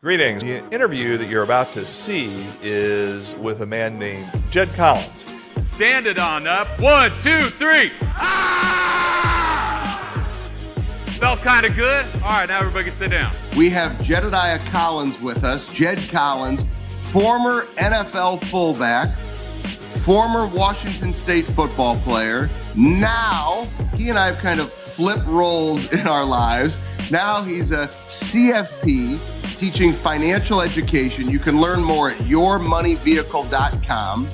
Greetings. The interview that you're about to see is with a man named Jed Collins. Stand it on up. 1, 2, 3. Felt kind of good. All right, now everybody can sit down. We have Jedidiah Collins with us. Jed Collins, former NFL fullback, former Washington State football player. Now, he and I have kind of flipped roles in our lives. Now he's a CFP teaching financial education. You can learn more at yourmoneyvehicle.com.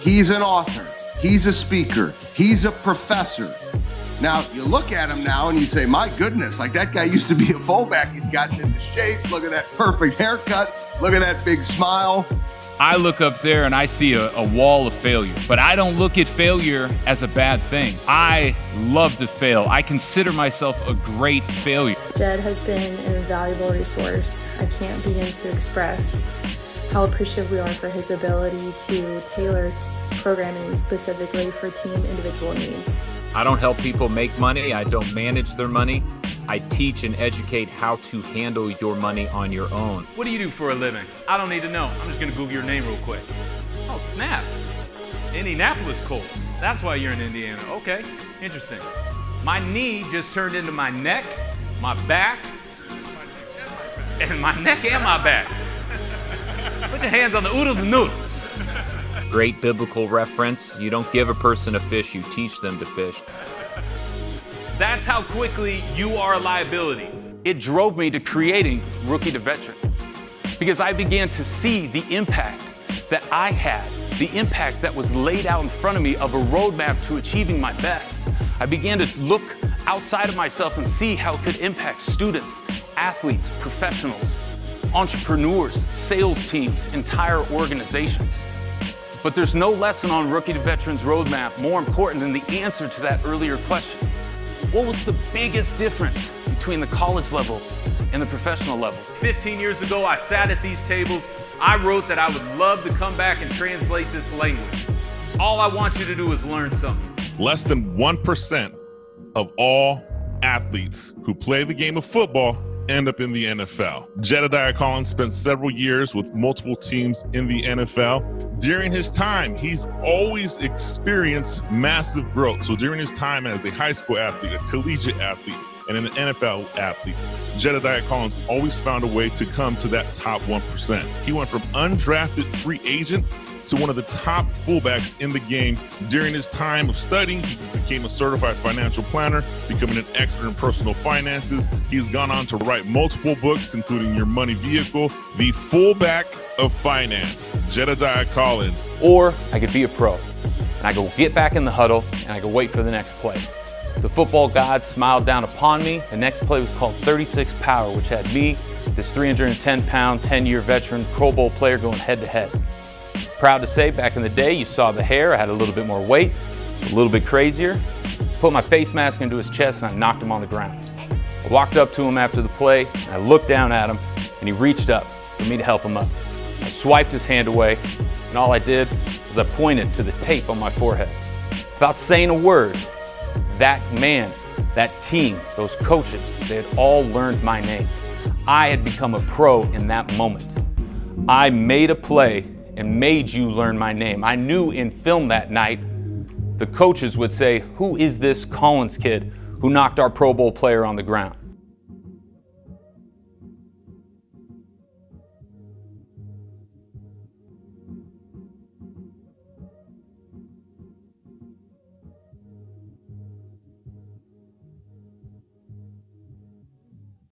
He's an author. He's a speaker. He's a professor. Now, you look at him now and you say, my goodness, like that guy used to be a fullback. He's gotten into shape. Look at that perfect haircut. Look at that big smile. I look up there and I see a wall of failure, but I don't look at failure as a bad thing. I love to fail. I consider myself a great failure. Jed has been an invaluable resource. I can't begin to express how appreciative we are for his ability to tailor programming specifically for team individual needs. I don't help people make money. I don't manage their money. I teach and educate how to handle your money on your own. What do you do for a living? I don't need to know. I'm just going to Google your name real quick. Oh, snap. Indianapolis Colts. That's why you're in Indiana. Okay, interesting. My knee just turned into my neck, my back, and my neck and my back. Put your hands on the oodles and noodles. Great biblical reference. You don't give a person a fish, you teach them to fish. That's how quickly you are a liability. It drove me to creating Rookie to Veteran because I began to see the impact that I had, the impact that was laid out in front of me of a roadmap to achieving my best. I began to look outside of myself and see how it could impact students, athletes, professionals, entrepreneurs, sales teams, entire organizations. But there's no lesson on Rookie to Veteran's roadmap more important than the answer to that earlier question. What was the biggest difference between the college level and the professional level? 15 years ago, I sat at these tables. I wrote that I would love to come back and translate this language. All I want you to do is learn something. Less than 1% of all athletes who play the game of football end up in the NFL. Jedidiah Collins spent several years with multiple teams in the NFL. During his time, he's always experienced massive growth. So during his time as a high school athlete, a collegiate athlete, and an NFL athlete, Jedidiah Collins always found a way to come to that top 1%. He went from undrafted free agent to one of the top fullbacks in the game. During his time of studying, he became a certified financial planner, becoming an expert in personal finances. He's gone on to write multiple books, including Your Money Vehicle, The Fullback of Finance, Jedidiah Collins. Or I could be a pro, and I could get back in the huddle, and I could wait for the next play. The football gods smiled down upon me. The next play was called 36 Power, which had me, this 310-pound, 10-year veteran Pro Bowl player going head-to-head. Proud to say, back in the day, you saw the hair. I had a little bit more weight, a little bit crazier. Put my face mask into his chest, and I knocked him on the ground. I walked up to him after the play, and I looked down at him, and he reached up for me to help him up. I swiped his hand away, and all I did was I pointed to the tape on my forehead. Without saying a word, that man, that team, those coaches, they had all learned my name. I had become a pro in that moment. I made a play and made you learn my name. I knew in film that night, the coaches would say, who is this Collins kid who knocked our Pro Bowl player on the ground?